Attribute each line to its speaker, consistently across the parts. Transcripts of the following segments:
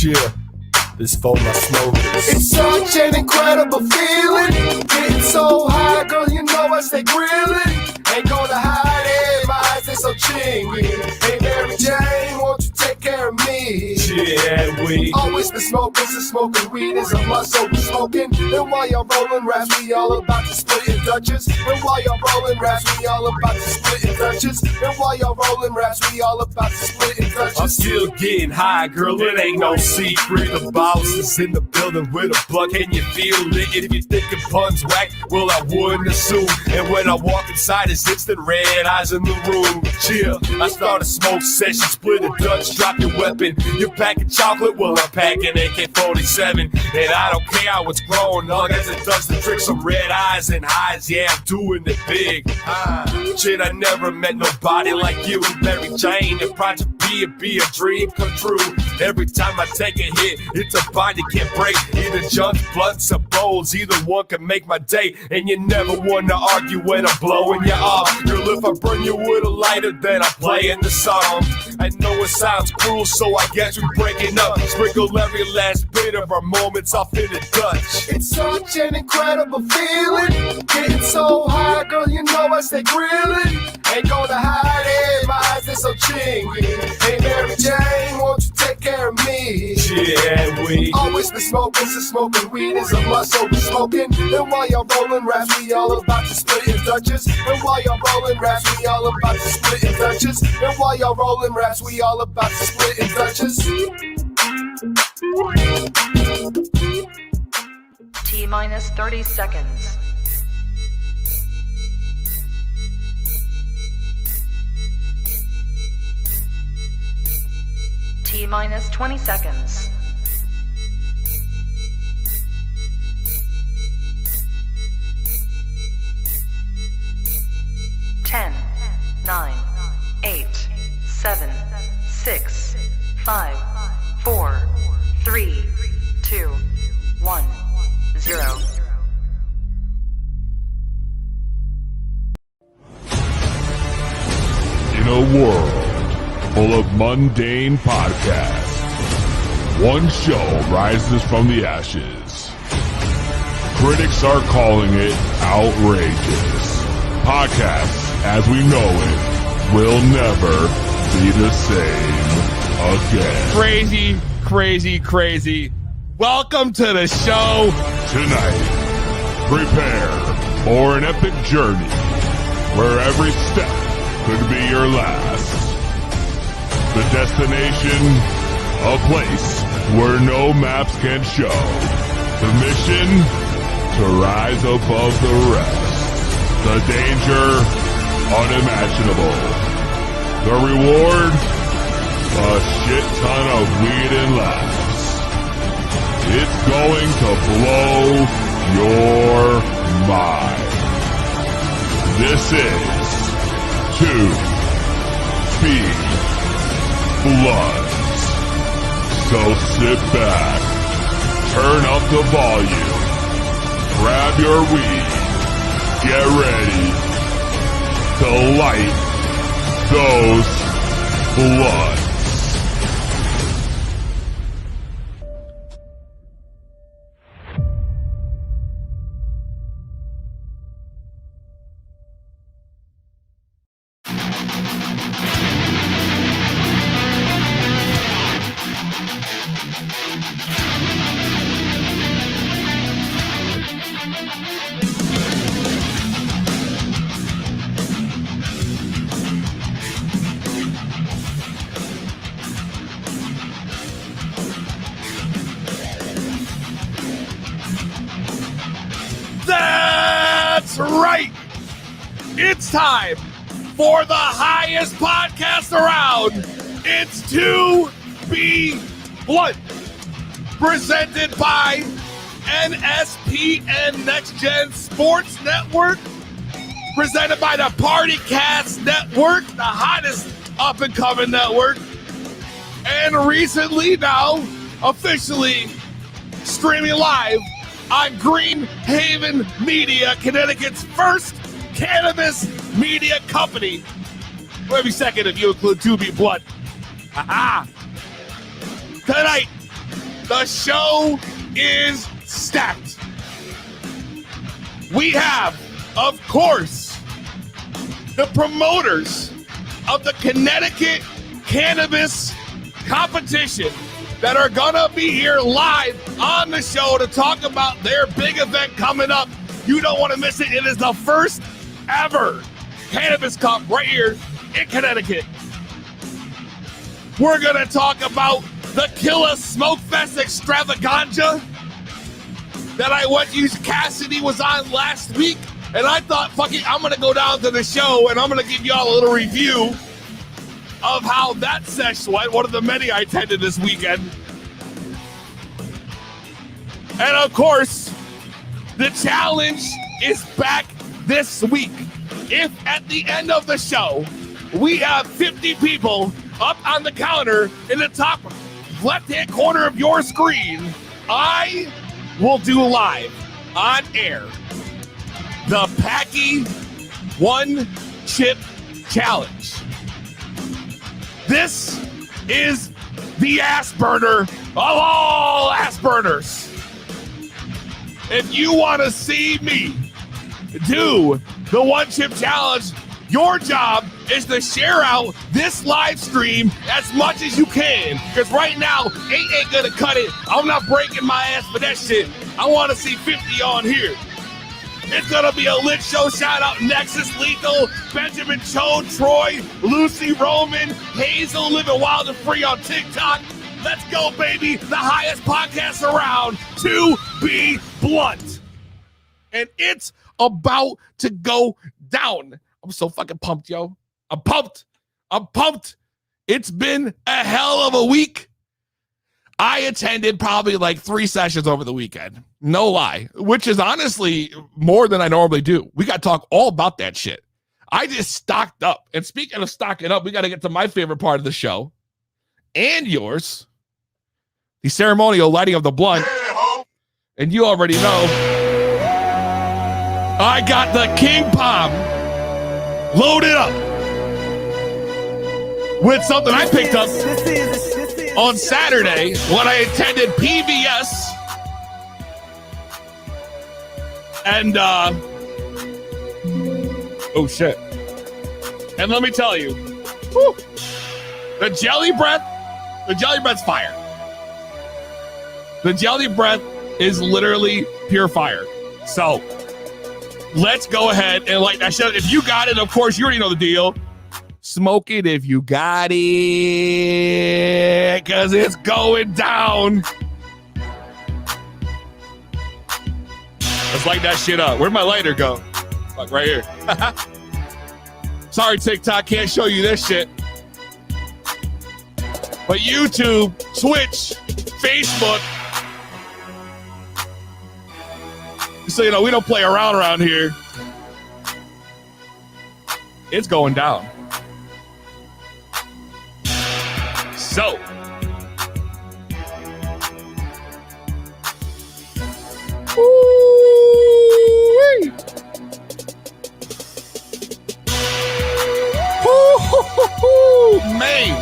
Speaker 1: Yeah, this for my smokers.
Speaker 2: It's such an incredible feeling. Getting so high, girl, you know I stay grillin'. Ain't gonna hide it, my eyes are so chingy. Hey Mary Jane, won't you take care of me?
Speaker 1: Yeah, we
Speaker 2: always been smoking, so smoking weed is a must, so we smoking. And while y'all rolling raps, we all about to split in Dutchess. And while y'all rolling raps, we all about to split in Dutchess. And while y'all rolling raps, we all about to split in Dutchess.
Speaker 1: I'm still getting high, girl, it ain't no secret. The boss is in the building with a blunt. Can you feel it? If you thinking puns whack, well, I wouldn't assume. And when I walk inside, it's instant red eyes in the room. Chill, I start a smoke session, split a Dutch, drop your weapon. You're packing chocolate, well, I'm packing AK-47. And I don't care how it's growing, long as it does the trick. Some red eyes and highs, yeah, I'm doing it big. Shit, I never met nobody like you, Mary Jane. And Project B, it be a dream come true. Every time I take a hit, it's a bond you can't break. Either junk, blunts, or bowls, either one can make my day. And you never want to argue when I'm blowing you off. Girl, if I burn you with a lighter, then I'm playing the song. I know it sounds cruel, so I guess we're breaking up. Sprinkle every last bit of our moments off in the Dutch.
Speaker 2: It's such an incredible feeling. Getting so high, girl, you know I stay grillin'. Ain't gonna hide it, my eyes are so chingy. Hey Mary Jane, won't you take care of me?
Speaker 1: Yeah, we
Speaker 2: always been smoking, so smoking weed is a must, so we smoking. And while y'all rolling raps, we all about to split in Dutchess. And while y'all rolling raps, we all about to split in Dutchess. And while y'all rolling raps, we all about to split in Dutchess.
Speaker 3: T-minus 30 seconds. T-minus 20 seconds. Ten, 9, 8, 7, 6, 5, 4, 3, 2, 1, 0.
Speaker 4: In a world full of mundane podcasts, one show rises from the ashes. Critics are calling it outrageous. Podcasts, as we know it, will never be the same again.
Speaker 5: Crazy, crazy, crazy. Welcome to the show.
Speaker 4: Tonight, prepare for an epic journey where every step could be your last. The destination, a place where no maps can show. The mission, to rise above the rest. The danger, unimaginable. The reward, a shit ton of weed and laughs. It's going to blow your mind. This is 2B Bloods. So sit back, turn up the volume, grab your weed, get ready to light those bloods.
Speaker 5: That's right. It's time for the highest podcast around. It's 2B Blunt, presented by NSPN Next Gen Sports Network, presented by the PartyCast Network, the hottest up-and-coming network, and recently now officially streaming live on Green Haven Media, Connecticut's first cannabis media company. For every second, if you include 2B Blunt. Tonight, the show is stacked. We have, of course, the promoters of the Connecticut Cannabis Competition that are gonna be here live on the show to talk about their big event coming up. You don't want to miss it. It is the first ever Cannabis Cup right here in Connecticut. We're gonna talk about the Killa Smoke Fest extravaganza that I went to. Cassidy was on last week, and I thought, fuck it, I'm gonna go down to the show and I'm gonna give y'all a little review of how that sesh went, one of the many I attended this weekend. And of course, the challenge is back this week. If at the end of the show, we have 50 people up on the counter in the top left-hand corner of your screen, I will do live on air the Packy One Chip Challenge. This is the ass burner of all ass burners. If you want to see me do the One Chip Challenge, your job is to share out this live stream as much as you can. Because right now, ain't gonna cut it. I'm not breaking my ass for that shit. I want to see 50 on here. It's gonna be a lit show. Shout out Nexus Lethal, Benjamin Cho, Troy, Lucy Roman, Hazel, Living Wild and Free on TikTok. Let's go, baby. The highest podcast around, 2B Blunt. And it's about to go down. I'm so fucking pumped, yo. I'm pumped. It's been a hell of a week. I attended probably like 3 sessions over the weekend. No lie, which is honestly more than I normally do. We got to talk all about that shit. I just stocked up. And speaking of stocking up, we got to get to my favorite part of the show and yours, the ceremonial lighting of the blunt. And you already know, I got the King Palm loaded up with something I picked up on Saturday when I attended PVS. And, oh shit. And let me tell you, whew, the Jelly Breath's fire. The Jelly Breath is literally pure fire. So, let's go ahead and light that shit. If you got it, of course, you already know the deal. Smoke it if you got it, because it's going down. Let's light that shit up. Where'd my lighter go? Fuck, right here. Sorry, TikTok, can't show you this shit. But YouTube, Twitch, Facebook, so you know, we don't play around here. It's going down. So, ooh-wee. Ooh, man.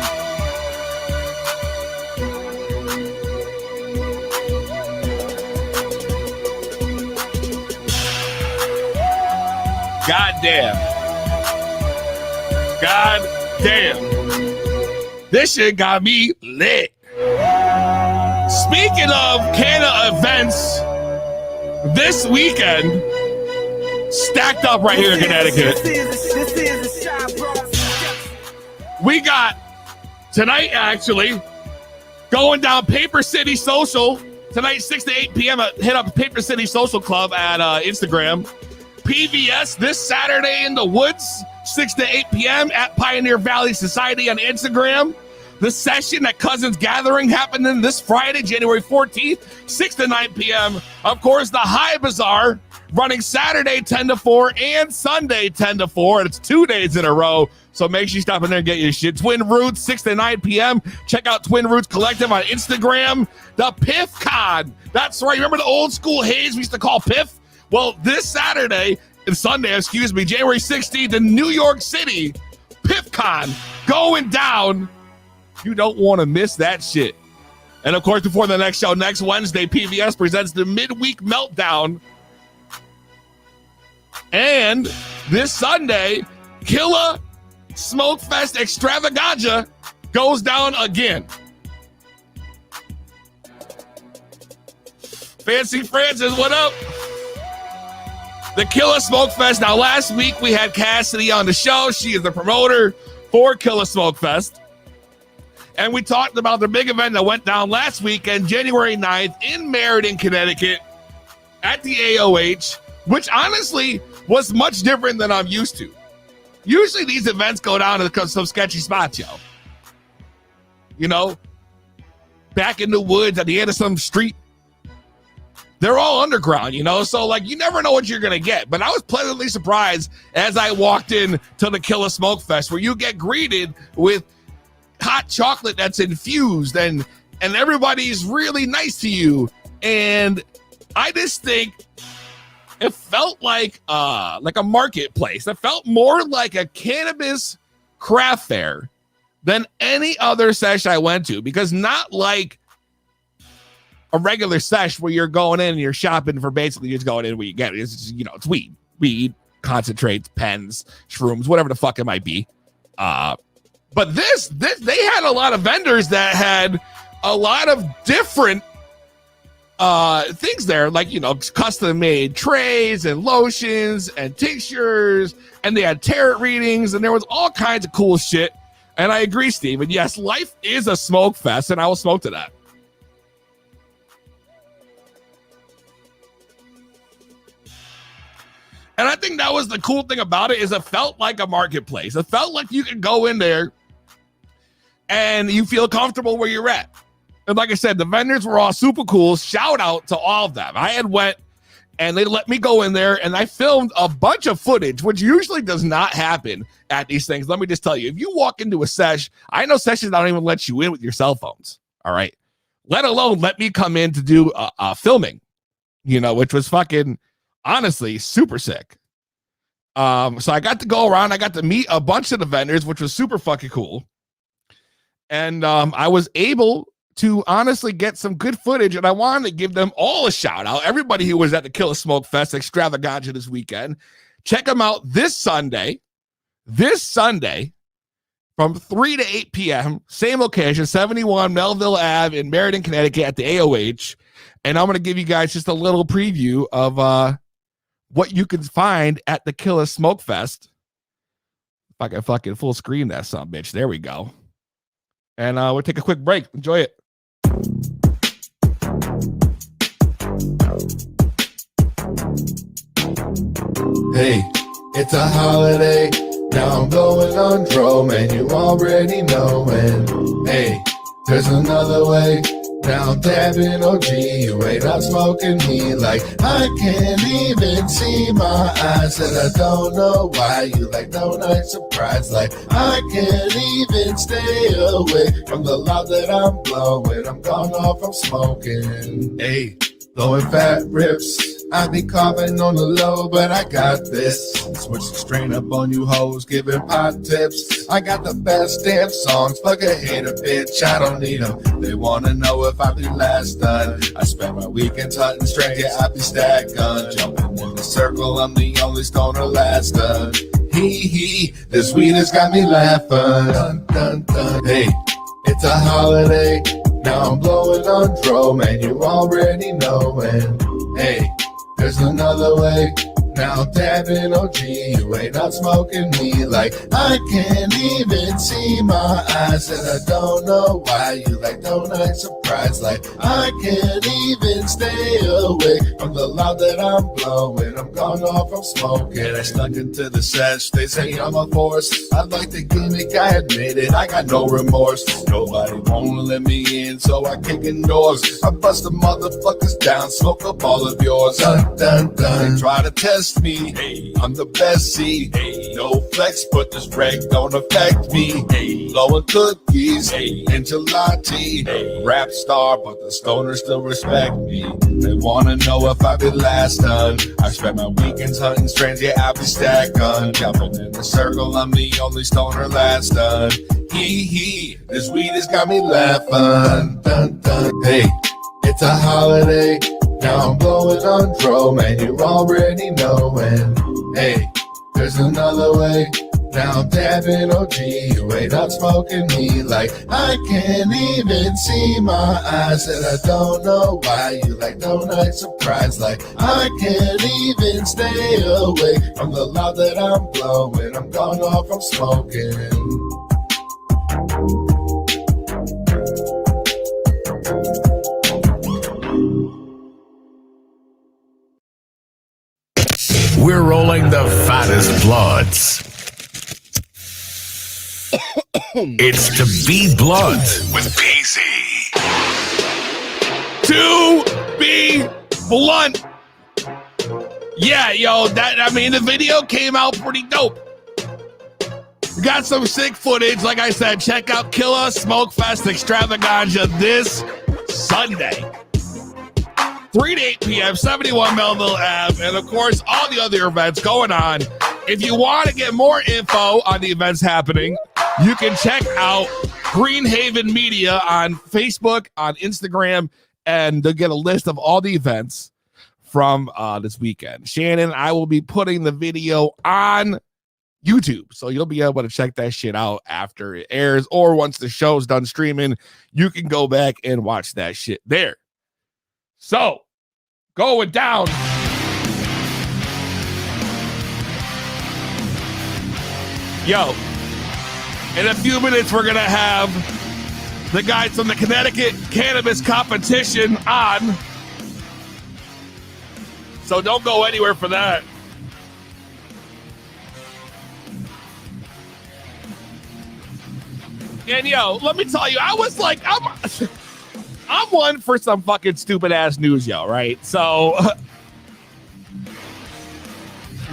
Speaker 5: God damn. This shit got me lit. Speaking of Canada events, this weekend, stacked up right here in Connecticut. We got tonight, actually, going down Paper City Social. Tonight, 6 to 8 p.m. Hit up Paper City Social Club at Instagram. PVS this Saturday in the woods, 6 to 8 p.m. at Pioneer Valley Society on Instagram. The session at Cousins Gathering happening this Friday, January 14th, 6 to 9 p.m. Of course, the High Bazaar running Saturday 10 to 4 and Sunday 10 to 4. And it's 2 days in a row. So make sure you stop in there and get your shit. Twin Roots, 6 to 9 p.m. Check out Twin Roots Collective on Instagram. The Piff Con. That's right. Remember the old school haze we used to call Piff? Well, this Sunday, January 16th in New York City, Piff Con going down. You don't want to miss that shit. And of course, before the next show, next Wednesday, PVS presents the Midweek Meltdown. And this Sunday, Killa Smokefest Extravaganza goes down again. Fancy Francis, what up? The Killa Smokefest. Now, last week we had Cassidy on the show. She is the promoter for Killa Smokefest. And we talked about the big event that went down last weekend, January 9th in Meriden, Connecticut at the AOH, which honestly was much different than I'm used to. Usually these events go down to some sketchy spots, yo. You know, back in the woods at the end of some street. They're all underground, you know, so like you never know what you're going to get. But I was pleasantly surprised as I walked in to the Killa Smokefest, where you get greeted with hot chocolate that's infused and everybody's really nice to you. And I just think it felt like a marketplace. It felt more like a cannabis craft fair than any other sesh I went to, because not like a regular sesh where you're going in and you're shopping for basically just going in where you get it. It's just, you know, it's weed, concentrates, pens, shrooms, whatever the fuck it might be. But this they had a lot of vendors that had a lot of different things there, like, you know, custom made trays and lotions and tinctures, and they had tarot readings, and there was all kinds of cool shit. And I agree, Steve. And yes, life is a smoke fest, and I will smoke to that. And I think that was the cool thing about it, is it felt like a marketplace. It felt like you could go in there and you feel comfortable where you're at. And like I said, the vendors were all super cool. Shout out to all of them. I had went and they let me go in there and I filmed a bunch of footage, which usually does not happen at these things. Let me just tell you, if you walk into a sesh, I know sessions don't even let you in with your cell phones. All right. Let alone let me come in to do filming, you know, which was fucking honestly super sick. So I got to go around. I got to meet a bunch of the vendors, which was super fucking cool. And I was able to honestly get some good footage, and I wanted to give them all a shout out. Everybody who was at the Killa Smokefest Extravaganza this weekend, check them out this Sunday from 3 to 8 p.m. Same location, 71 Melville Ave in Meriden, Connecticut at the AOH. And I'm going to give you guys just a little preview of what you can find at the Killa Smokefest. If I can fucking full screen that son of a bitch. There we go. And we'll take a quick break. Enjoy it.
Speaker 2: Hey, it's a holiday. Now I'm blowing on dro, man, you already know. And hey, there's another way. Now I'm dabbing OG, you ain't out smoking me. Like I can't even see my eyes, and I don't know why you like donut surprise. Like I can't even stay away from the loud that I'm blowing. I'm gone off, I'm smoking. Hey, blowing fat rips. I be coughing on the low, but I got this. Switch the strain up on you hoes, giving pot tips. I got the best damn songs, fuck a hater, bitch, I don't need them. They wanna know if I be last done. I spend my weekends hunting straight, yeah, I be stack gun. Jumping in the circle, I'm the only stoner last done. Hee, this weed has got me laughing. Dun, dun, dun. Hey, it's a holiday. Now I'm blowing on dro, man, you already know. And hey, there's another way. Now I'm dabbing OG, you ain't out smoking me. Like I can't even see my eyes, and I don't know why you like donut surprise. Like I can't even stay away from the loud that I'm blowing. I'm gone off, I'm smoking. I snuck into the sesh, they say I'm a force. I like the gimmick, I admit it, I got no remorse. Nobody won't let me in, so I kick in doors. I bust the motherfuckers down, smoke up all of yours. Dun, dun, dun. They try to test
Speaker 1: test me. Hey, I'm the best, see. Hey, no flex, but this reg don't affect me. Hey, blowing cookies, hey, into latte. Hey, rap star, but the stoners still respect me. They wanna know if I be last done. I spent my weekends hunting strands, yeah, I be stack gun. Jumping in the circle, I'm the only stoner last done. Hee, this weed has got me laughing. Dun, dun. Hey, it's a holiday. Now I'm blowing on drum, and you're already knowing. Hey, there's another way. Now I'm dabbing OG. You ain't not smoking me like I can't even see my eyes, and I don't know why you like no night surprise. Like I can't even stay away from the loud that I'm blowing. I'm gone off from smoking. We're rolling the fattest bloods. It's to be blunt with Peezy.
Speaker 5: To be blunt. Yeah, yo, the video came out pretty dope. We got some sick footage. Like I said, check out Killa Smoke Fest Extravaganza this Sunday. 3 to 8 p.m., 71 Melville Ave, and of course, all the other events going on. If you want to get more info on the events happening, you can check out Greenhaven Media on Facebook, on Instagram, and they'll get a list of all the events from this weekend. Shannon, I will be putting the video on YouTube, so you'll be able to check that shit out after it airs, or once the show's done streaming, you can go back and watch that shit there. So, going down. Yo, in a few minutes, we're going to have the guys from the Connecticut Cannabis Competition on. So don't go anywhere for that. And yo, let me tell you, I was like, I'm one for some fucking stupid ass news, yo, right? So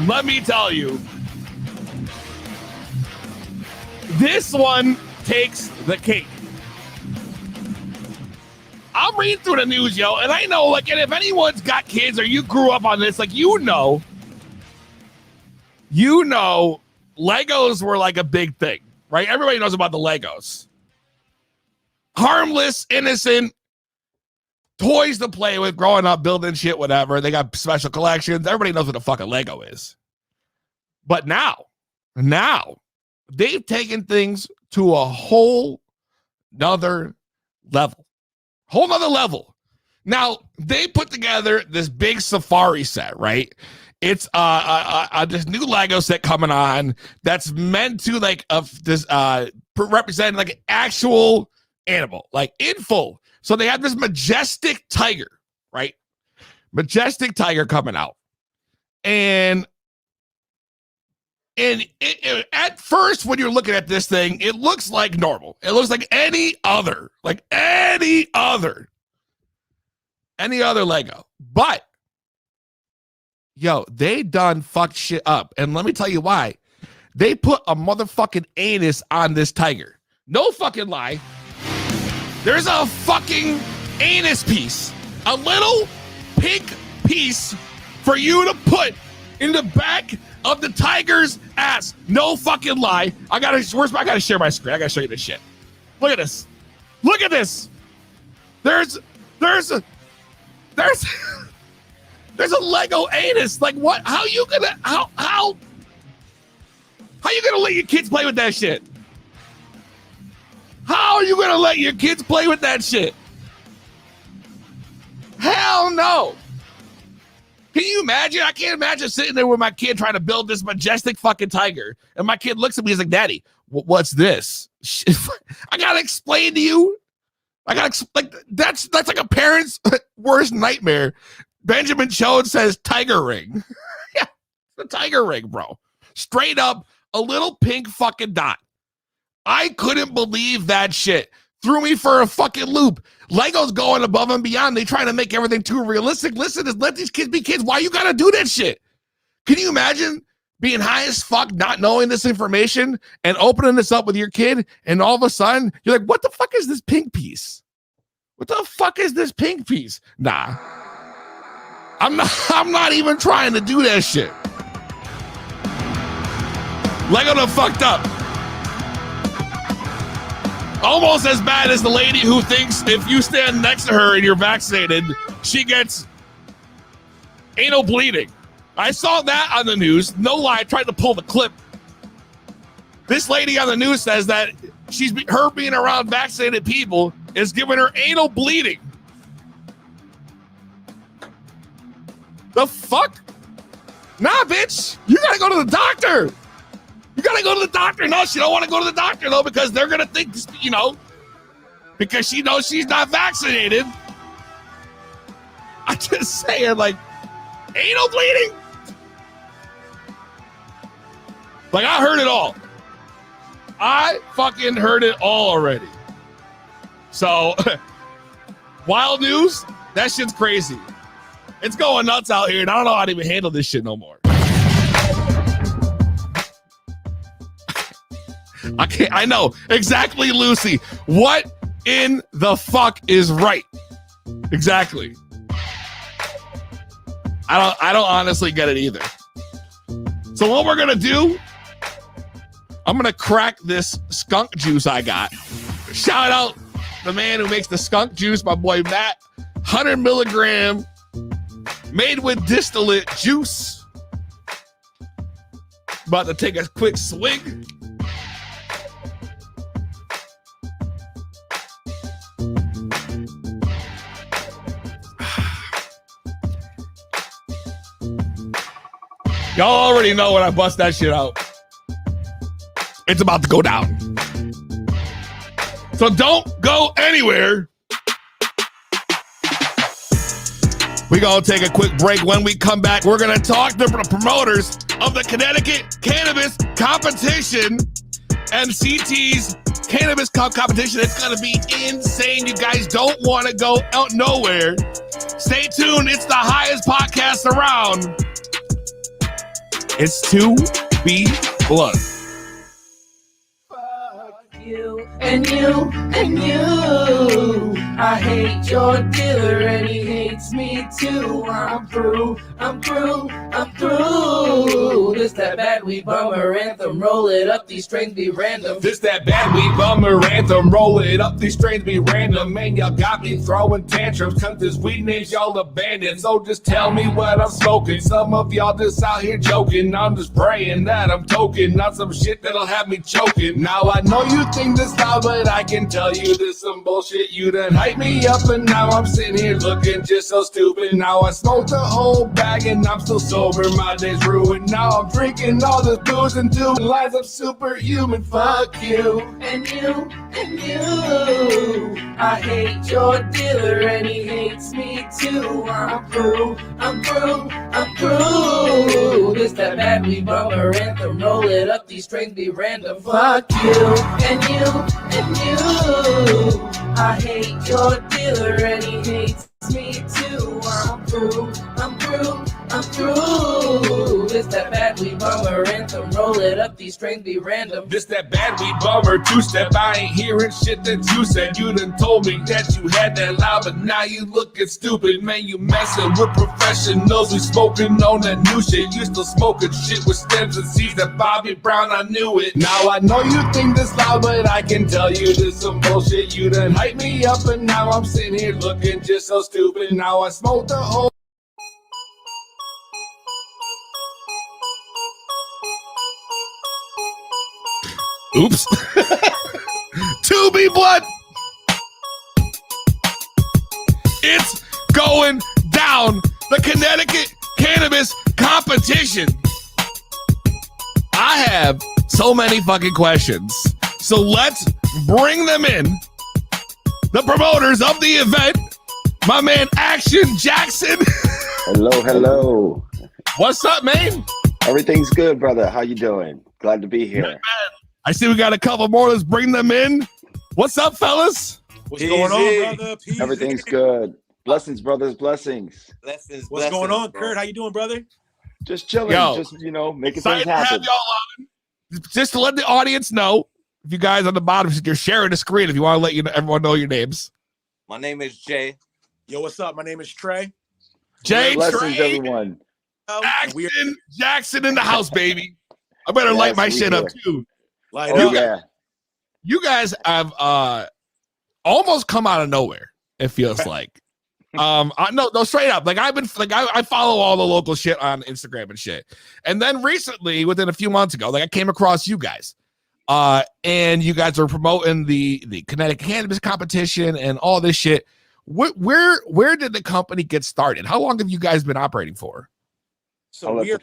Speaker 5: let me tell you, this one takes the cake. I'm reading through the news, yo, and I know, like, and if anyone's got kids or you grew up on this, like, you know, Legos were like a big thing, right? Everybody knows about the Legos. Harmless, innocent toys to play with, growing up, building shit, whatever. They got special collections. Everybody knows what the fuck a Lego is. But now, they've taken things to a whole nother level. Now, they put together this big safari set, right? It's this new Lego set coming on that's meant to represent like an actual animal, like in full. So they have this majestic tiger, right? Majestic tiger coming out. And at first, when you're looking at this thing, it looks like normal. It looks like any other Lego. But, yo, they done fucked shit up. And let me tell you why. They put a motherfucking anus on this tiger. No fucking lie. There's a fucking anus piece. A little pink piece for you to put in the back of the tiger's ass. No fucking lie. I gotta share my screen. I gotta show you this shit. Look at this. Look at this. There's a Lego anus. Like what? How you gonna let your kids play with that shit? How are you gonna let your kids play with that shit? Hell no. Can you imagine? I can't imagine sitting there with my kid trying to build this majestic fucking tiger. And my kid looks at me, he's like, Daddy, what's this? I gotta explain to you. That's like a parent's worst nightmare. Benjamin Jones says tiger ring. Yeah, the tiger ring, bro. Straight up, a little pink fucking dot. I couldn't believe that shit. Threw me for a fucking loop. Lego's going above and beyond. They trying to make everything too realistic. Listen, just let these kids be kids. Why you gotta do that shit? Can you imagine being high as fuck, not knowing this information and opening this up with your kid, and all of a sudden you're like, what the fuck is this pink piece? What the fuck is this pink piece? Nah. I'm not even trying to do that shit. Lego done fucked up. Almost as bad as the lady who thinks if you stand next to her and you're vaccinated, she gets anal bleeding. I saw that on the news. No lie, I tried to pull the clip. This lady on the news says that her being around vaccinated people is giving her anal bleeding. The fuck? Nah, bitch. You gotta go to the doctor. You gotta go to the doctor. No, she don't want to go to the doctor, though, because they're gonna think, because she knows she's not vaccinated. I'm just saying, like, anal bleeding? Like, I heard it all. I fucking heard it all already. So, wild news, that shit's crazy. It's going nuts out here, and I don't know how to even handle this shit no more. I know. Exactly, Lucy. What in the fuck is right? Exactly. I don't honestly get it either. So what we're going to do, I'm going to crack this skunk juice I got. Shout out the man who makes the skunk juice, my boy Matt. 100 milligram made with distillate juice. About to take a quick swig. Y'all already know when I bust that shit out. It's about to go down. So don't go anywhere. We're going to take a quick break. When we come back, we're going to talk to the promoters of the Connecticut Cannabis Competition and CT's Cannabis Competition. It's going to be insane. You guys don't want to go out nowhere. Stay tuned. It's the highest podcast around. It's To Be Blood.
Speaker 6: You and you and you. I hate your dealer and he hates me too. I'm through. This that bad weed bummer anthem. Roll it up, these strings be random.
Speaker 1: This that bad weed bummer anthem. Roll it up, these strains be random. Man, y'all got me throwing tantrums. Cause this weed names y'all abandoned. So just tell me what I'm smoking. Some of y'all just out here joking. I'm just praying that I'm toking. Not some shit that'll have me choking. Now I know you think this loud, but I can tell you this some bullshit. You done hype me up and now I'm sitting here looking just so stupid. Now I smoked the whole bag and I'm still sober. My day's ruined. Now I'm drinking all this booze and doing lines of superhuman. Fuck you.
Speaker 6: And you and you. I hate your dealer and he hates me too. I'm through. This that bad weed bummer anthem. Roll it up, these strings be random. Fuck you and you and you. I hate your dealer and he hates me too. I'm through. This that bad weed bummer anthem. Roll it up, these strings be random.
Speaker 1: This that bad weed bummer two-step. I ain't hearing shit that you said. You done told me that you had that loud, but now you looking stupid. Man, you messing with professionals. We smoking on that new shit. You still smoking shit with stems and seeds that Bobby Brown, I knew it. Now I know you think this loud, but I can tell you this some bullshit. You done hype me up and now I'm sitting here looking just so stupid. Now I smoke the whole.
Speaker 5: Oops. To Be Blood. It's going down. The Connecticut Cannabis Competition. I have so many fucking questions. So let's bring them in. The promoters of the event, my man Action Jackson.
Speaker 7: Hello.
Speaker 5: What's up, man?
Speaker 7: Everything's good, brother. How you doing? Glad to be here.
Speaker 5: I see we got a couple more. Let's bring them in. What's up, fellas?
Speaker 8: What's going on, brother? Peezy.
Speaker 7: Everything's good. Blessings, brothers. Blessings.
Speaker 8: What's going on, Kurt? How you doing, brother?
Speaker 7: Just chilling, just making things
Speaker 5: excited to have
Speaker 7: happen.
Speaker 5: y'all on. Just to let the audience know, if you guys on the bottom, you're sharing the screen. If you want to let everyone know your names.
Speaker 8: My name is Jay.
Speaker 9: Yo, what's up? My name is Trey.
Speaker 5: Jay,
Speaker 7: Blessings,
Speaker 5: Trey,
Speaker 7: everyone.
Speaker 5: Jackson in the house, baby. I better light my shit up too. You guys have almost come out of nowhere. It feels like. No, straight up. Like I follow all the local shit on Instagram and shit. And then recently, within a few months ago, I came across you guys. And you guys are promoting the Connecticut Cannabis Competition and all this shit. Where did the company get started? How long have you guys been operating for?
Speaker 9: So we're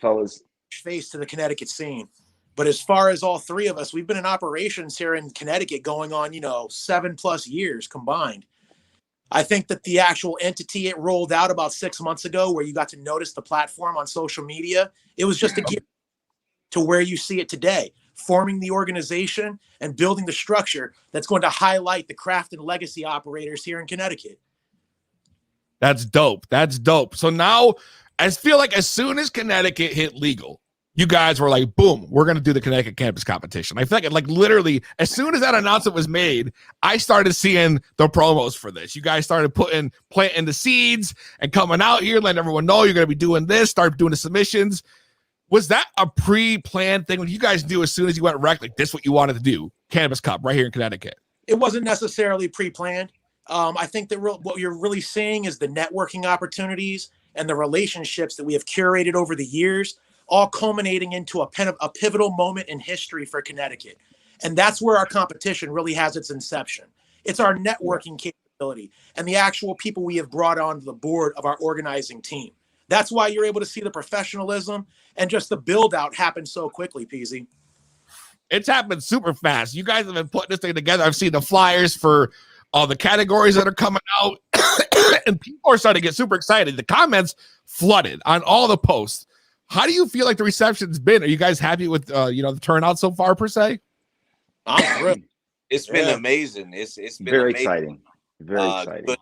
Speaker 9: face to the Connecticut scene. But as far as all three of us, we've been in operations here in Connecticut going on, 7+ years combined. I think that the actual entity, it rolled out about 6 months ago where you got to notice the platform on social media. It was just a gear to where you see it today, forming the organization and building the structure that's going to highlight the craft and legacy operators here in Connecticut.
Speaker 5: That's dope. That's dope. So now I feel like as soon as Connecticut hit legal, you guys were like, boom, we're going to do the Connecticut Cannabis Competition. I feel like literally as soon as that announcement was made, I started seeing the promos for this. You guys started planting the seeds and coming out here, letting everyone know you're going to be doing this, start doing the submissions. Was that a pre-planned thing when you guys knew as soon as you went rec, like this what you wanted to do, Cannabis Cup right here in Connecticut?
Speaker 9: It wasn't necessarily pre-planned. I think that what you're really seeing is the networking opportunities and the relationships that we have curated over the years, all culminating into a pivotal moment in history for Connecticut. And that's where our competition really has its inception. It's our networking capability and the actual people we have brought onto the board of our organizing team. That's why you're able to see the professionalism and just the build out happen so quickly, Peezy.
Speaker 5: It's happened super fast. You guys have been putting this thing together. I've seen the flyers for all the categories that are coming out and people are starting to get super excited. The comments flooded on all the posts. How do you feel like the reception's been? Are you guys happy with the turnout so far per se?
Speaker 8: I'm thrilled. It's been amazing. It's been
Speaker 7: very
Speaker 8: amazing.
Speaker 7: exciting. Very exciting.
Speaker 8: Good,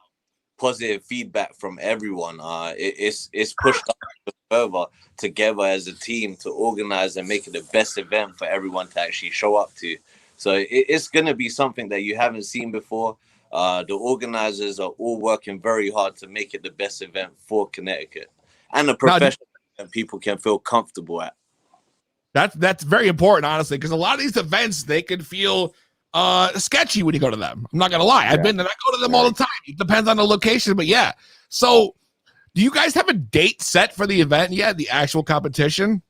Speaker 8: positive feedback from everyone. It's pushed us further together as a team to organize and make it the best event for everyone to actually show up to. So it's going to be something that you haven't seen before. The organizers are all working very hard to make it the best event for Connecticut and the professional that people can feel comfortable at.
Speaker 5: That's very important, honestly, because a lot of these events, they can feel sketchy when you go to them. I'm not gonna lie. I've been and I go to them all the time. It depends on the location, but yeah. So do you guys have a date set for the event yet, the actual competition?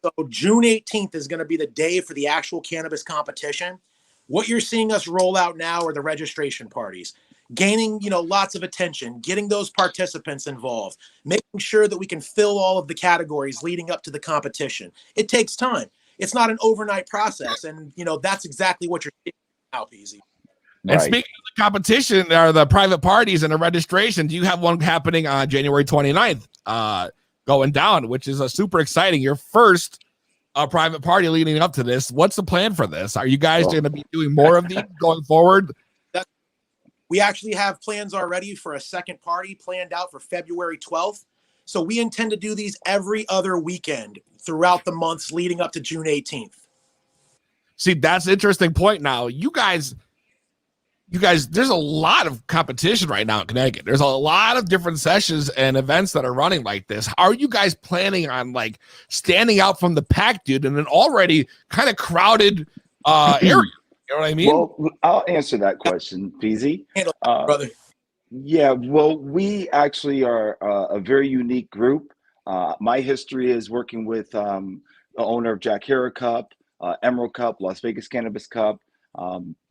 Speaker 9: So June 18th is going to be the day for the actual cannabis competition. What you're seeing us roll out now are the registration parties, gaining, lots of attention, getting those participants involved, making sure that we can fill all of the categories leading up to the competition. It takes time. It's not an overnight process. And, that's exactly what you're seeing now, Peezy.
Speaker 5: And speaking of the competition, are the private parties and the registration, do you have one happening on January 29th going down, which is super exciting? Your first private party leading up to this. What's the plan for this? Are you guys going to be doing more of these going forward?
Speaker 9: We actually have plans already for a second party planned out for February 12th. So we intend to do these every other weekend throughout the months leading up to June 18th.
Speaker 5: See, that's an interesting point now. You guys, there's a lot of competition right now in Connecticut. There's a lot of different sessions and events that are running like this. How are you guys planning on standing out from the pack, dude, in an already kind of crowded area? You know what I mean?
Speaker 7: Well, I'll answer that question, Peezy.
Speaker 9: Brother.
Speaker 7: Yeah, well, we actually are a very unique group. My history is working with the owner of Jack Hera Cup, Emerald Cup, Las Vegas Cannabis Cup,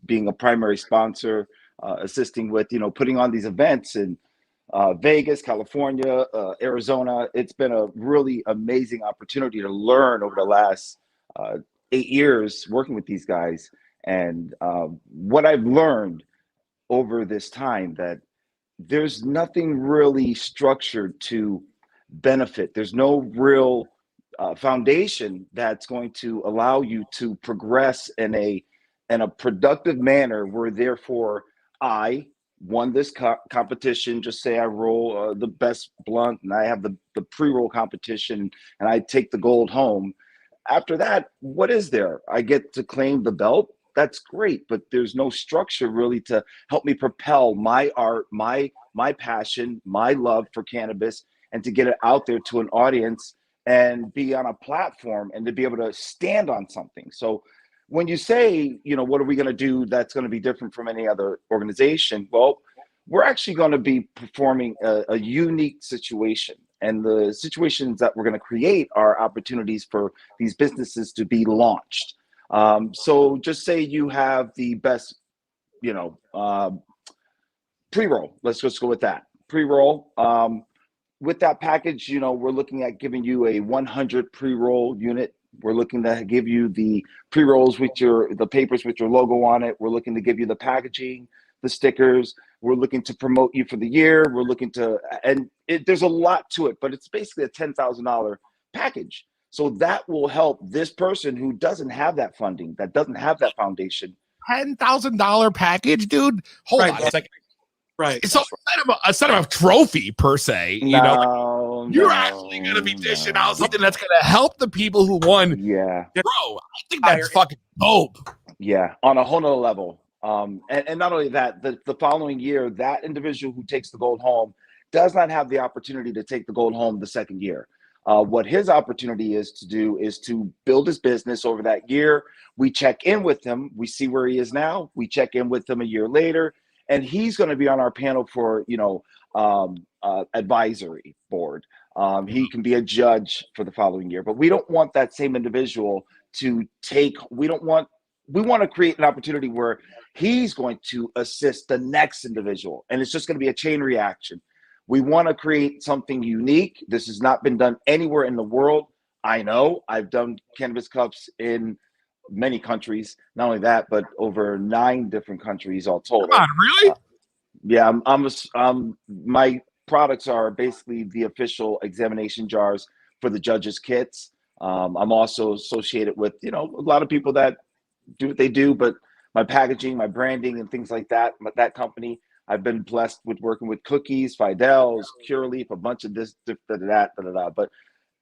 Speaker 7: being a primary sponsor, assisting with, putting on these events in Vegas, California, Arizona. It's been a really amazing opportunity to learn over the last 8 years working with these guys. And what I've learned over this time, that there's nothing really structured to benefit. There's no real foundation that's going to allow you to progress in a productive manner where therefore I, won this competition, just say I roll the best blunt and I have the pre-roll competition and I take the gold home. After that, what is there? I get to claim the belt. That's great, but there's no structure really to help me propel my art, my passion, my love for cannabis, and to get it out there to an audience and be on a platform and to be able to stand on something. So when you say, what are we going to do that's going to be different from any other organization? Well, we're actually going to be performing a unique situation. And the situations that we're going to create are opportunities for these businesses to be launched. So just say you have the best, pre-roll. Let's just go with that. Pre-roll. With that package, we're looking at giving you a 100 pre-roll unit. We're looking to give you the pre-rolls with the papers with your logo on it. We're looking to give you the packaging, the stickers. We're looking to promote you for the year. We're looking to, there's a lot to it, but it's basically a $10,000 package. So that will help this person who doesn't have that funding, that doesn't have that foundation.
Speaker 5: $10,000 package, dude. Hold on a second.
Speaker 9: Right.
Speaker 5: So instead of a trophy per se, you're actually going to be dishing out something that's going to help the people who won.
Speaker 7: Yeah.
Speaker 5: Bro, I think that's fucking dope.
Speaker 7: Yeah, on a whole nother level. And not only that, the following year, that individual who takes the gold home does not have the opportunity to take the gold home the second year. What his opportunity is to do is to build his business over that year. We check in with him. We see where he is now. We check in with him a year later. And he's going to be on our panel for, advisory board. He can be a judge for the following year. But we don't want that same individual to take. We want to create an opportunity where he's going to assist the next individual. And it's just going to be a chain reaction. We want to create something unique. This has not been done anywhere in the world. I know I've done cannabis cups in many countries. Not only that, but over 9 different countries all total.
Speaker 5: Come on, really?
Speaker 7: Yeah, my products are basically the official examination jars for the judges' kits. I'm also associated with, a lot of people that do what they do, but my packaging, my branding, and things like that. That company, I've been blessed with working with Cookies, Fidel's, Cureleaf, a bunch of this, that. But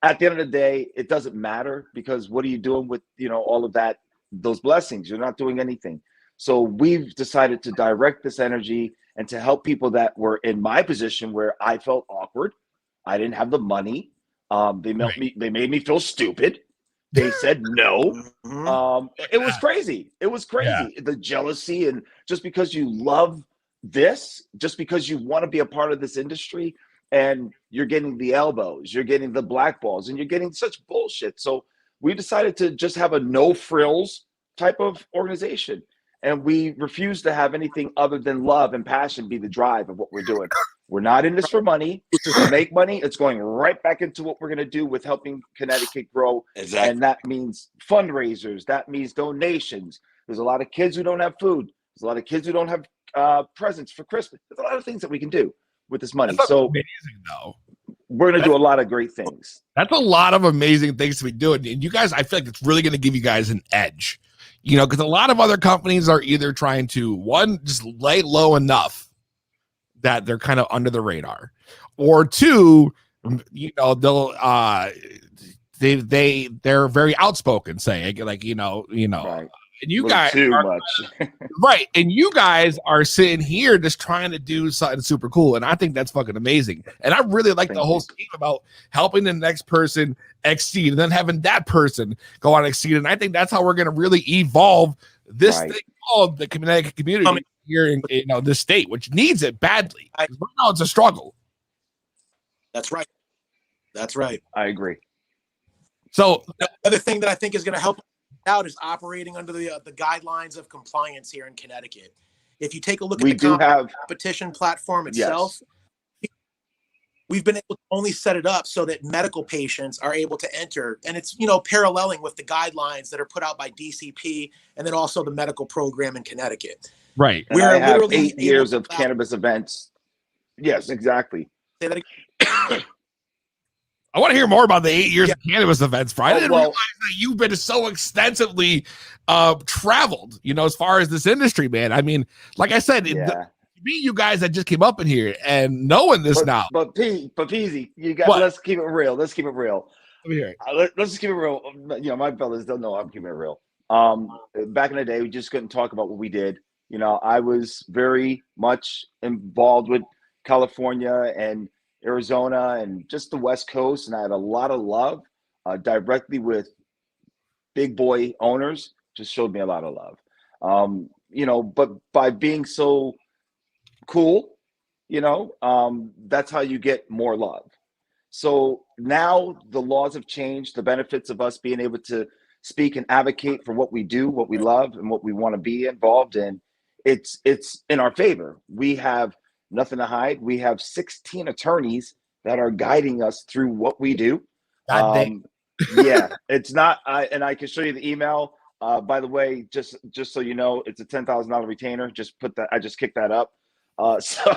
Speaker 7: at the end of the day, it doesn't matter, because what are you doing with, all of that, those blessings? You're not doing anything. So we've decided to direct this energy and to help people that were in my position where I felt awkward. I didn't have the money. They made me feel stupid. They said no. It was crazy. It was crazy. Yeah. The jealousy, and just because you love this, just because you want to be a part of this industry, and you're getting the elbows, you're getting the blackballs, and you're getting such bullshit. So we decided to just have a no frills type of organization. And we refuse to have anything other than love and passion be the drive of what we're doing. We're not in this for money. To make money, it's going right back into what we're going to do with helping Connecticut grow.
Speaker 8: Exactly.
Speaker 7: And that means fundraisers. That means donations. There's a lot of kids who don't have food. There's a lot of kids who don't have presents for Christmas. There's a lot of things that we can do with this money.
Speaker 5: That's amazing, though.
Speaker 7: We're going to do a lot of great things.
Speaker 5: That's a lot of amazing things to be doing. And you guys, I feel like it's really going to give you guys an edge. Because a lot of other companies are either trying to, one, just lay low enough that they're kind of under the radar, or two, they'll they're very outspoken, saying like,
Speaker 7: Right.
Speaker 5: And you guys
Speaker 7: too
Speaker 5: are,
Speaker 7: much.
Speaker 5: right. And you guys are sitting here just trying to do something super cool. And I think that's fucking amazing. And I really like the whole scheme about helping the next person exceed and then having that person go on and exceed. And I think that's how we're going to really evolve this thing called the Connecticut community here in this state, which needs it badly. Right now it's a struggle.
Speaker 9: That's right. That's right.
Speaker 7: I agree.
Speaker 9: So the other thing that I think is going to help out is operating under the guidelines of compliance here in Connecticut. If you take a look at the competition platform itself, we've been able to only set it up so that medical patients are able to enter, and it's paralleling with the guidelines that are put out by DCP and then also the medical program in Connecticut.
Speaker 5: Right.
Speaker 7: And I have 8 years of cannabis events. Yes, exactly.
Speaker 9: Say that again.
Speaker 5: I want to hear more about the 8 years of cannabis events, Brian. I didn't realize that you've been so extensively traveled, as far as this industry, man. I mean, like I said, me, you guys that just came up in here and knowing this now.
Speaker 7: But Peezy, you got.
Speaker 5: What?
Speaker 7: Let's keep it real. Let's keep it real.
Speaker 5: Let me hear it.
Speaker 7: Let's just keep it real. You know, my fellas don't know I'm keeping it real. Back in the day, we just couldn't talk about what we did. You know, I was very much involved with California and Arizona and just the West Coast, and I had a lot of love directly with big boy owners. Just showed me a lot of love. You know, but by being so cool, you know, that's how you get more love. So now the laws have changed. The benefits of us being able to speak and advocate for what we do, what we love, and what we want to be involved in, it's in our favor. We have nothing to hide. We have 16 attorneys that are guiding us through what we do. Yeah, it's not. And I can show you the email. By the way, just so you know, it's a $10,000 retainer. Just put that. I just kicked that up. So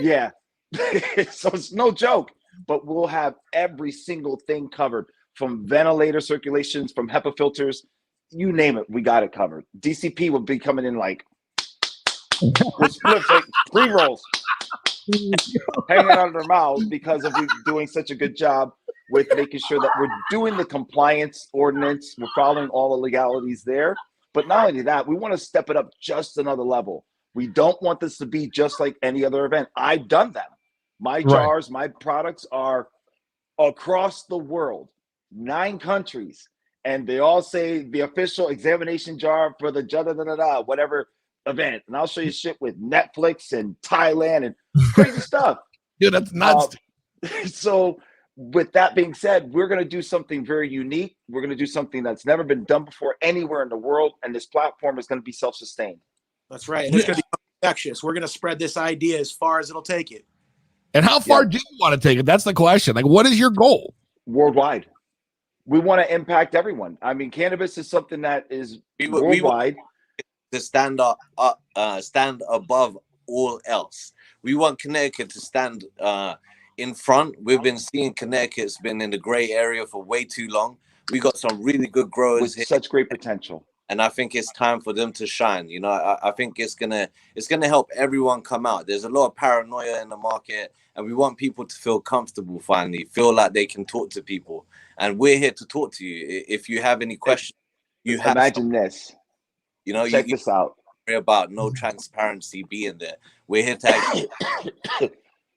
Speaker 7: yeah, so it's no joke. But we'll have every single thing covered, from ventilator circulations, from HEPA filters, you name it, we got it covered. DCP will be coming in like with spliffs, like pre-rolls, hanging out of their mouths because of we doing such a good job with making sure that we're doing the compliance ordinance, we're following all the legalities there. But not only that, we want to step it up just another level. We don't want this to be just like any other event. I've done them. My jars, my products are across the world, 9 countries, and they all say the official examination jar for the whatever event. And I'll show you shit with Netflix and Thailand and crazy stuff.
Speaker 5: Dude, that's nuts.
Speaker 7: So with that being said, we're going to do something very unique. We're going to do something that's never been done before anywhere in the world, and this platform is going to be self-sustained.
Speaker 9: That's right. And it's going to be infectious. We're going to spread this idea as far as it'll take it.
Speaker 5: And how far do you want to take it? That's the question. Like, what is your goal?
Speaker 7: Worldwide. We want to impact everyone. I mean, cannabis is something that is worldwide.
Speaker 8: To stand above all else. We want Connecticut to stand in front. We've been seeing Connecticut's been in the gray area for way too long. We got some really good growers
Speaker 7: with
Speaker 8: here.
Speaker 7: Such great potential.
Speaker 8: And I think it's time for them to shine. You know, I think it's gonna help everyone come out. There's a lot of paranoia in the market, and we want people to feel comfortable finally, feel like they can talk to people. And we're here to talk to you. If you have any questions, you have
Speaker 7: imagine this.
Speaker 8: You know,
Speaker 7: check this out.
Speaker 8: About no transparency being there. We're here to actually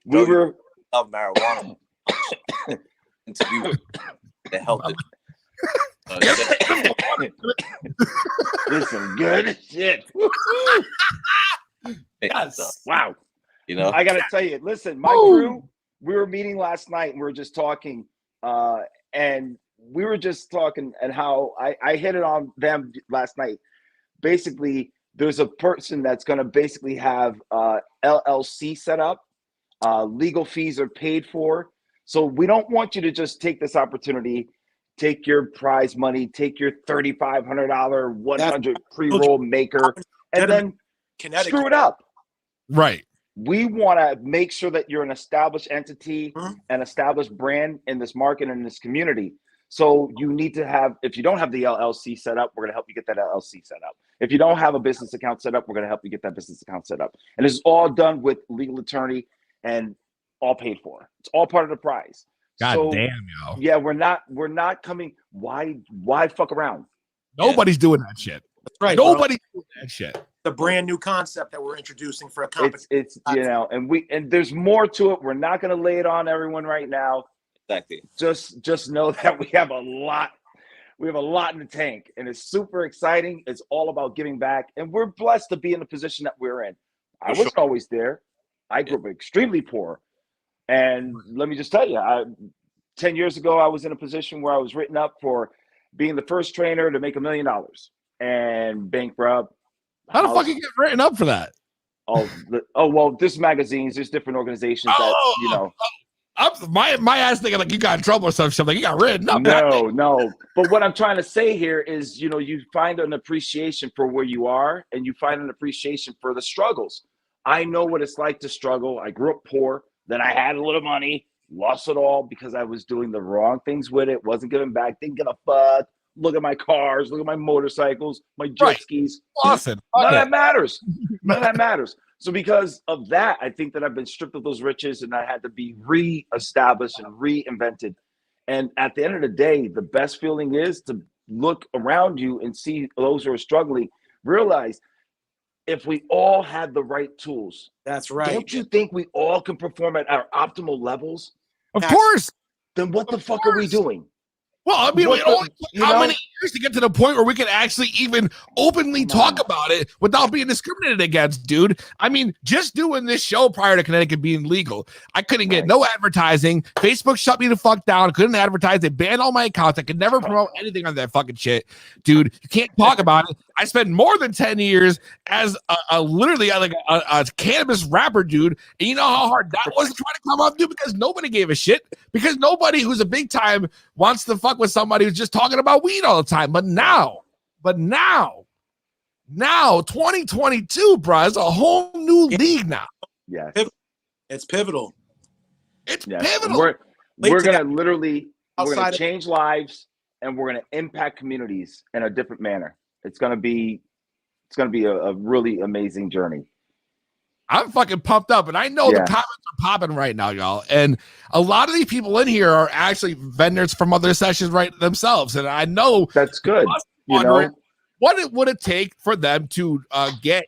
Speaker 7: we were
Speaker 8: love marijuana interview to help them.
Speaker 7: Listen, good shit.
Speaker 5: Yes.
Speaker 7: Wow.
Speaker 8: You know,
Speaker 7: I gotta tell you, listen, my crew, we were meeting last night and we were just talking, and we were just talking and how I hit it on them last night. Basically, there's a person that's gonna basically have LLC set up, legal fees are paid for. So we don't want you to just take this opportunity, take your prize money, take your $3,500 100 pre-roll maker, and then screw it up.
Speaker 5: Right.
Speaker 7: We want to make sure that you're an established entity, an established brand in this market and in this community. So you need to have, if you don't have the LLC set up, we're going to help you get that LLC set up. If you don't have a business account set up, we're going to help you get that business account set up. And this is all done with legal attorney and all paid for. It's all part of the prize.
Speaker 5: God damn, yo.
Speaker 7: Yeah, we're not coming. Why fuck around?
Speaker 5: Nobody's doing that shit.
Speaker 9: That's right.
Speaker 5: Nobody's doing that shit.
Speaker 9: The brand new concept that we're introducing for a company.
Speaker 7: It's you know, and there's more to it. We're not going to lay it on everyone right now.
Speaker 8: Exactly.
Speaker 7: Just know that we have a lot. We have a lot in the tank, and it's super exciting. It's all about giving back, and we're blessed to be in the position that we're in. I wasn't always there. I grew up extremely poor. And let me just tell you, 10 years ago, I was in a position where I was written up for being the first trainer to make $1 million and bankrupt.
Speaker 5: How the fuck you get written up for that?
Speaker 7: Well, there's magazines, there's different organizations that, you know.
Speaker 5: My ass thinking like you got in trouble or something. Like you got written up.
Speaker 7: No. But what I'm trying to say here is, you know, you find an appreciation for where you are, and you find an appreciation for the struggles. I know what it's like to struggle. I grew up poor. Then I had a little money, lost it all because I was doing the wrong things with it, wasn't giving back, didn't give a fuck, look at my cars, look at my motorcycles, my jet skis.
Speaker 5: Awesome.
Speaker 7: None of that matters. None of that matters. So because of that, I think that I've been stripped of those riches and I had to be reestablished and reinvented. And at the end of the day, the best feeling is to look around you and see those who are struggling. Realize if we all had the right tools,
Speaker 9: That's right.
Speaker 7: don't you think we all can perform at our optimal levels?
Speaker 5: Of course.
Speaker 7: Then what the fuck are we doing?
Speaker 5: Well, I mean, it only took how
Speaker 7: know?
Speaker 5: many years to get to the point where we could actually even openly talk about it without being discriminated against, dude. I mean, just doing this show prior to Connecticut being legal, I couldn't get no advertising. Facebook shut me the fuck down. Couldn't advertise. They banned all my accounts. I could never promote anything on that fucking shit, dude. You can't talk about it. I spent more than 10 years as a cannabis rapper, dude. And you know how hard that was to try to come up, dude, because nobody gave a shit. Because nobody who's a big time wants to fuck with somebody who's just talking about weed all the time. But now, 2022, bro, it's a whole new league now.
Speaker 7: Yeah,
Speaker 9: it's pivotal.
Speaker 5: It's pivotal.
Speaker 7: We're gonna change lives and we're gonna impact communities in a different manner. It's gonna be a really amazing journey.
Speaker 5: I'm fucking pumped up, and I know the comments are popping right now, y'all. And a lot of these people in here are actually vendors from other sessions right themselves. And I know
Speaker 7: that's good. You know,
Speaker 5: what would it take for them to get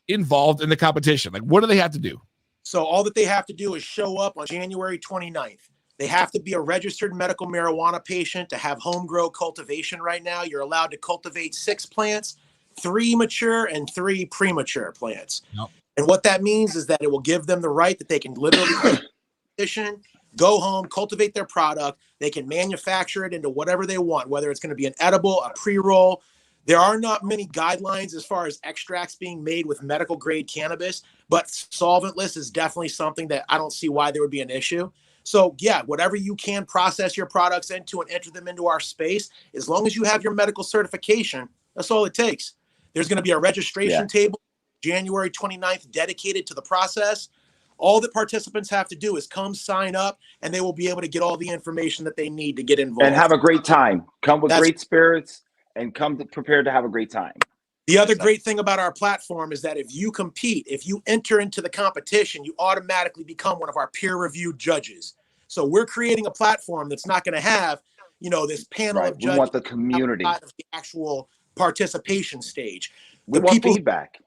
Speaker 5: involved in the competition? Like, what do they have to do?
Speaker 9: So all that they have to do is show up on January 29th. They have to be a registered medical marijuana patient to have home grow cultivation right now. You're allowed to cultivate 6 plants, 3 mature and 3 premature plants.
Speaker 5: Yep.
Speaker 9: And what that means is that it will give them the right that they can literally go home, cultivate their product. They can manufacture it into whatever they want, whether it's going to be an edible, a pre-roll. There are not many guidelines as far as extracts being made with medical grade cannabis, but solventless is definitely something that I don't see why there would be an issue. So yeah, whatever you can process your products into and enter them into our space, as long as you have your medical certification, that's all it takes. There's going to be a registration table January 29th dedicated to the process. All the participants have to do is come sign up and they will be able to get all the information that they need to get involved.
Speaker 7: And have a great time. Come with great spirits and come prepared to have a great time.
Speaker 9: The other great thing about our platform is that if you compete, if you enter into the competition, you automatically become one of our peer-reviewed judges. So we're creating a platform that's not going to have, this panel of judges.
Speaker 7: We want the community.
Speaker 9: Of the actual participation stage.
Speaker 7: We want feedback.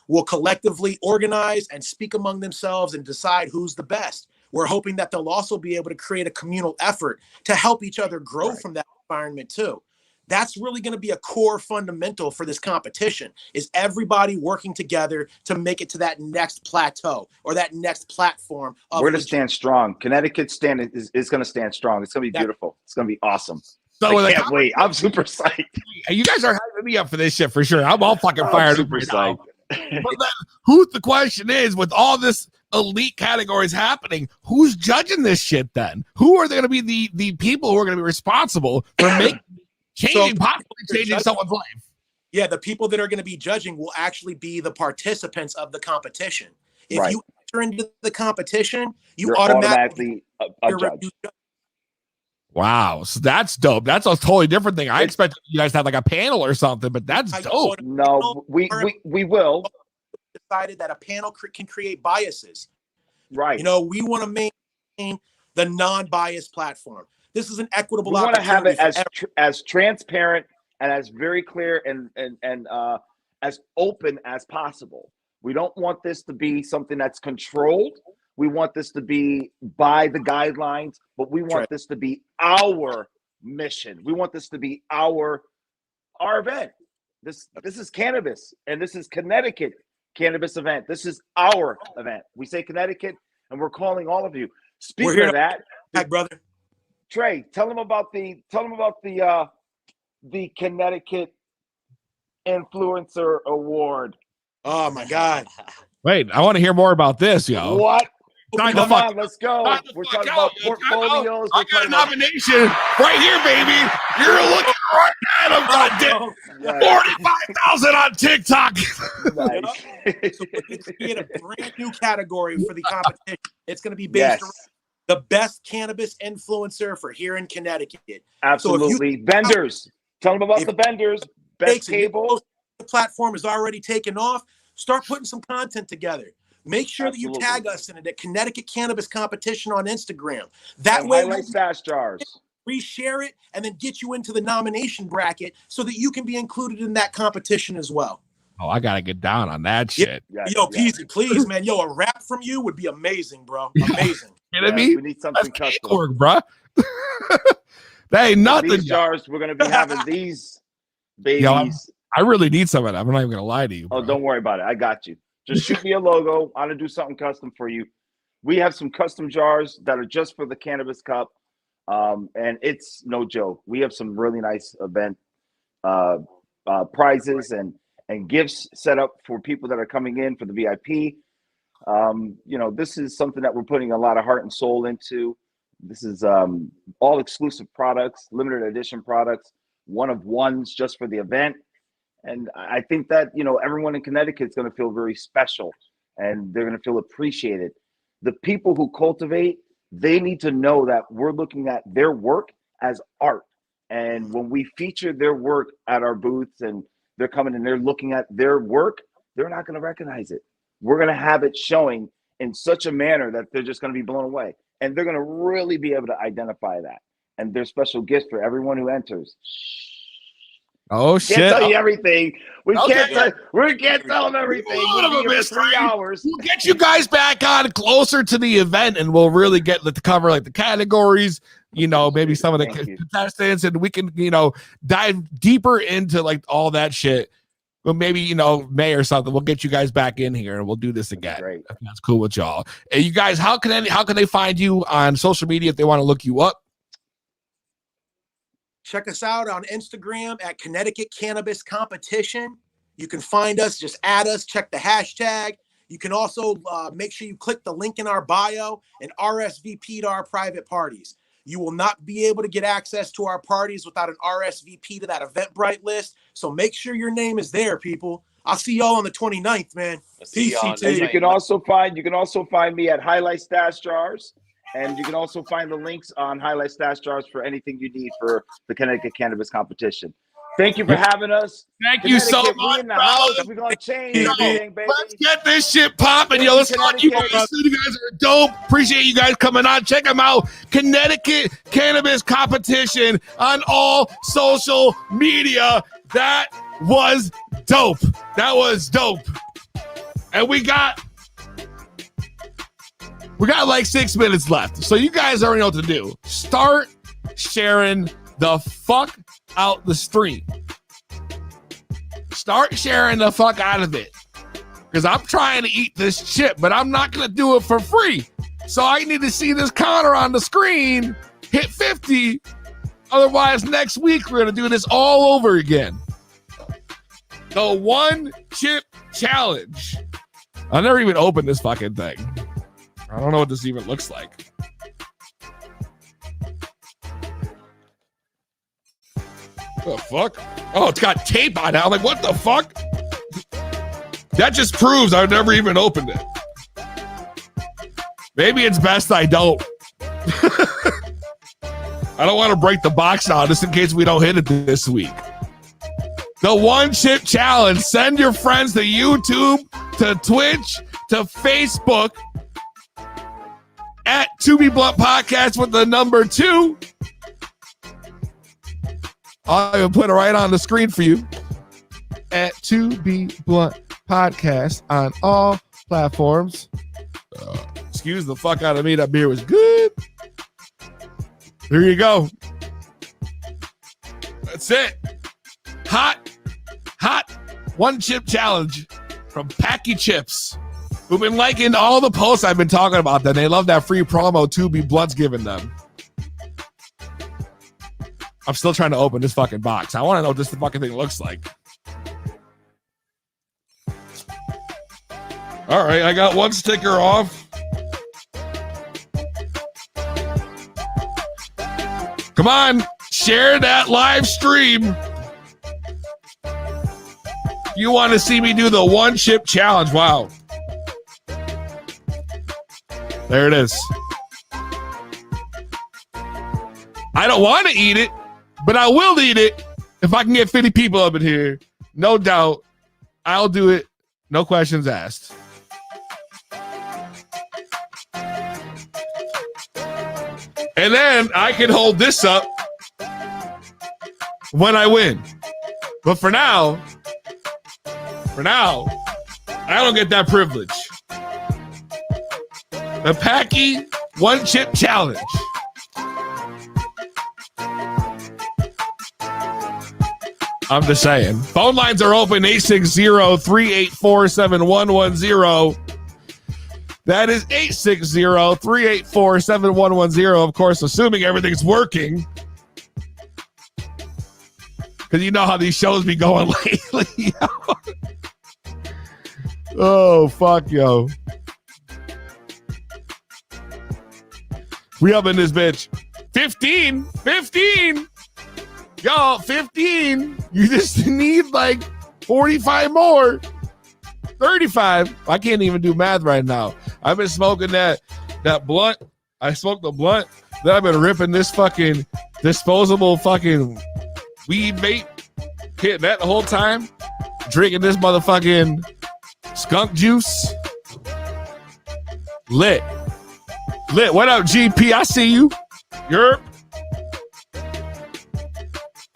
Speaker 9: Will collectively organize and speak among themselves and decide who's the best. We're hoping that they'll also be able to create a communal effort to help each other grow from that environment too. That's really going to be a core fundamental for this competition, is everybody working together to make it to that next plateau or that next platform.
Speaker 7: We're going to stand strong. Connecticut is going to stand strong. It's going to be beautiful. It's going to be awesome.
Speaker 5: So
Speaker 7: I can't wait. I'm super psyched.
Speaker 5: You guys are hyping me up for this shit for sure. I'm all fucking fired up right now. But then, the question is, with all this elite categories happening, who's judging this shit then? Who are they going to be the people who are going to be responsible for possibly changing someone's life?
Speaker 9: Yeah, the people that are going to be judging will actually be the participants of the competition. If you enter into the competition, you're automatically
Speaker 7: a judge.
Speaker 5: Wow, so that's dope. That's a totally different thing. I expected you guys to have like a panel or something, but that's dope.
Speaker 7: No, we will.
Speaker 9: Decided that a panel can create biases.
Speaker 7: Right.
Speaker 9: We want to maintain the non-biased platform. This is an equitable
Speaker 7: opportunity. We want to have it as transparent and as very clear and as open as possible. We don't want this to be something that's controlled. We want this to be by the guidelines, but we want this to be our mission. We want this to be our event. This is cannabis, and this is Connecticut cannabis event. This is our event. We say Connecticut, and we're calling all of you. Speaking of that,
Speaker 9: hi, brother
Speaker 7: Trey, tell them about the Connecticut Influencer Award.
Speaker 9: Oh my God!
Speaker 5: Wait, I want to hear more about this, yo.
Speaker 7: What? Come on, let's go. We're talking about portfolios.
Speaker 5: I got a nomination right here, baby. You're looking right at him. Goddamn. 45,000 on TikTok.
Speaker 9: Nice. So it's in a brand new category for the competition. It's going to be based around the best cannabis influencer for here in Connecticut.
Speaker 7: Absolutely. Vendors. Tell them about
Speaker 9: If
Speaker 7: the vendors. Best
Speaker 9: takes and
Speaker 7: cable.
Speaker 9: the platform is already taken off, start putting some content together. Make sure that you
Speaker 7: Absolutely.
Speaker 9: tag us in it at Connecticut Cannabis Competition on Instagram. That
Speaker 7: And
Speaker 9: way,
Speaker 7: highlight stash jars.
Speaker 9: reshare it and then get you into the nomination bracket so that you can be included in that competition as well.
Speaker 5: Oh, I gotta get down on that shit.
Speaker 7: Yes,
Speaker 9: Yo,
Speaker 7: yes.
Speaker 9: Peezy, please, man. Yo, a rap from you would be amazing, bro. Amazing.
Speaker 5: Kidding
Speaker 7: Yeah,
Speaker 5: me?
Speaker 7: we need something
Speaker 5: That's
Speaker 7: custom.
Speaker 5: work, bro. That ain't nothing.
Speaker 7: These
Speaker 5: Yo.
Speaker 7: jars, we're gonna be having these babies.
Speaker 5: Yo, I really need some of that. I'm not even gonna lie to you.
Speaker 7: Oh,
Speaker 5: Bro.
Speaker 7: don't worry about it. I got you. Just shoot me a logo. I'm gonna do something custom for you. We have some custom jars that are just for the Cannabis Cup, and it's no joke. We have some really nice event prizes and gifts set up for people that are coming in for the VIP. You know, this is something that we're putting a lot of heart and soul into. This is all exclusive products, limited edition products, one of ones just for the event. And I think that, you know, everyone in Connecticut is going to feel very special and they're going to feel appreciated. The people who cultivate, they need to know that we're looking at their work as art. And when we feature their work at our booths and they're coming and they're looking at their work, they're not going to recognize it. We're going to have it showing in such a manner that they're just going to be blown away. And they're going to really be able to identify that. And there's special gifts for everyone who enters.
Speaker 5: Oh shit!
Speaker 7: Can't tell you everything. We
Speaker 5: Okay.
Speaker 7: can't tell them everything.
Speaker 5: We'll
Speaker 7: We'll
Speaker 5: give
Speaker 7: be
Speaker 5: them a
Speaker 7: here for 3
Speaker 5: mystery.
Speaker 7: hours.
Speaker 5: We'll get you guys back on closer to the event, and we'll really get to cover like the categories. You know, maybe some of the
Speaker 7: Thank you.
Speaker 5: contestants, and we can, you know, dive deeper into like all that shit. Well, maybe, you know, May or something. We'll get you guys back in here, and we'll do this again.
Speaker 7: Great.
Speaker 5: If that's cool with y'all. Hey, you guys, how can they find you on social media if they want to look you up?
Speaker 9: Check us out on Instagram at Connecticut Cannabis Competition. You can find us, just add us, check the hashtag. You can also make sure you click the link in our bio and RSVP to our private parties. You will not be able to get access to our parties without an RSVP to that Eventbrite list. So make sure your name is there, people. I'll see y'all on the 29th, man.
Speaker 8: See y'all on the
Speaker 7: And you
Speaker 8: 29th.
Speaker 7: can also find me at Highlight Stash Jars. And you can also find the links on Highlight Stash Jars for anything you need for the Connecticut Cannabis Competition. Thank you for having us.
Speaker 5: Thank you so
Speaker 7: Connecticut,
Speaker 5: much,
Speaker 7: we in the
Speaker 5: bro.
Speaker 7: house. We're gonna change everything, baby.
Speaker 5: Let's get this shit popping, yo. Let's fuck you guys. You guys are dope. Appreciate you guys coming on. Check them out. Connecticut Cannabis Competition on all social media. That was dope. That was dope. And we got like 6 minutes left. So you guys already know what to do. Start sharing the fuck out the stream. Start sharing the fuck out of it. Because I'm trying to eat this chip, but I'm not going to do it for free. So I need to see this counter on the screen hit 50. Otherwise, next week, we're going to do this all over again. The one chip challenge. I never even opened this fucking thing. I don't know what this even looks like. The fuck? Oh, it's got tape on it. I'm like, what the fuck? That just proves I've never even opened it. Maybe it's best I don't. I don't want to break the box out just in case we don't hit it this week. The one chip challenge. Send your friends to YouTube, to Twitch, to Facebook at To Be Blunt Podcast with the number 2. I'll even put it right on the screen for you. At To Be Blunt Podcast on all platforms. Excuse the fuck out of me. That beer was good. Here you go. That's it. Hot one chip challenge from Packy Chips, who've been liking all the posts I've been talking about them. They love that free promo To Be Blunt's giving them. I'm still trying to open this fucking box. I want to know what this fucking thing looks like. All right, I got one sticker off. Come on, share that live stream. You want to see me do the one chip challenge. Wow. There it is. I don't want to eat it, but I will eat it If I can get 50 people up in here, no doubt, I'll do it. No questions asked. And then I can hold this up when I win. But for now, I don't get that privilege. The Packy One Chip Challenge. I'm just saying. Phone lines are open, 860-384-7110. That is 860-384-7110. Of course, assuming everything's working. Because you know how these shows be going lately. Oh, fuck, yo. We up in this bitch. 15. Y'all, 15. You just need like 45 more. 35. I can't even do math right now. I've been smoking that blunt. I smoked the blunt. Then I've been ripping this fucking disposable fucking weed vape. Hitting that the whole time. Drinking this motherfucking skunk juice. Lit. What up, GP? I see you. Yerp.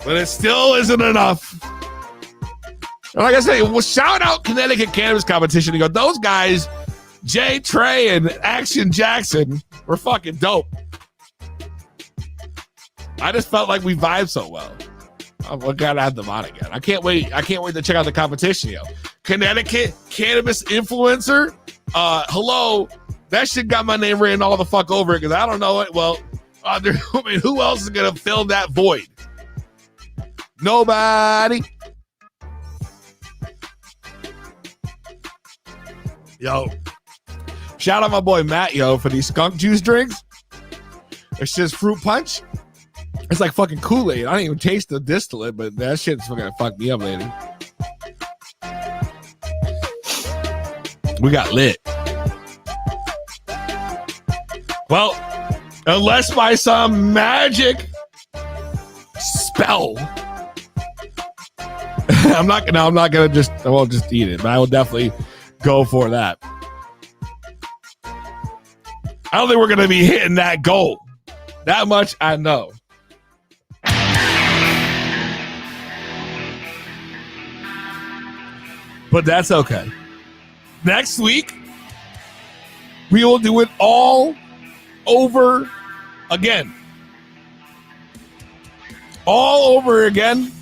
Speaker 5: But it still isn't enough. And like I say, well, shout out Connecticut Cannabis Competition. You go, those guys, Jay, Trey, and Action Jackson, were fucking dope. I just felt like we vibed so well. I gotta have them on again. I can't wait to check out the competition, yo. Connecticut Cannabis Influencer. Hello. That shit got my name written all the fuck over it because I don't know it. Well, who else is gonna fill that void? Nobody. Yo, shout out my boy Matt, yo, for these skunk juice drinks. It's just fruit punch. It's like fucking Kool-Aid. I don't even taste the distillate, but that shit's fucking fucked me up lately. We got lit. Well, unless by some magic spell, I won't just eat it, but I will definitely go for that. I don't think we're going to be hitting that goal. That much I know. But that's okay. Next week, we will do it all over again. All over again.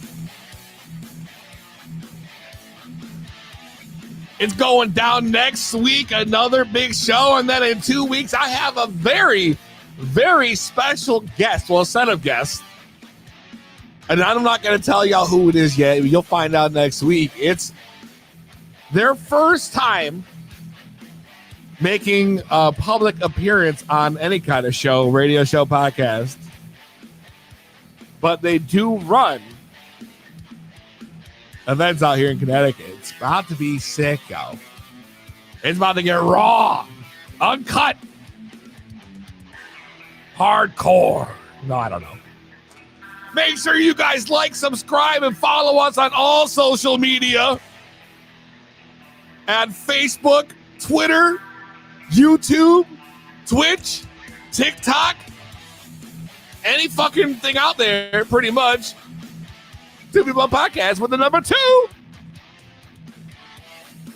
Speaker 5: It's going down next week, another big show, and then in 2 weeks, I have a very, very special guest, well, set of guests, and I'm not going to tell y'all who it is yet. You'll find out next week. It's their first time making a public appearance on any kind of show, radio show, podcast, but they do run events out here in Connecticut. It's about to be sick, yo. It's about to get raw, uncut, hardcore. No, I don't know. Make sure you guys like, subscribe, and follow us on all social media. At Facebook, Twitter, YouTube, Twitch, TikTok, any fucking thing out there, pretty much. Two People Podcast with the number 2.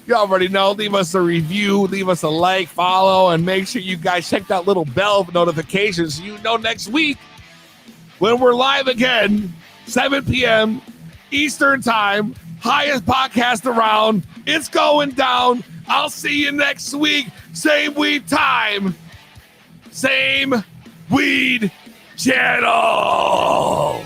Speaker 5: You already know. Leave us a review, leave us a like, follow, and make sure you guys check that little bell for notifications so you know next week when we're live again, 7 p.m. Eastern Time, highest podcast around. It's going down. I'll see you next week. Same weed time. Same weed channel.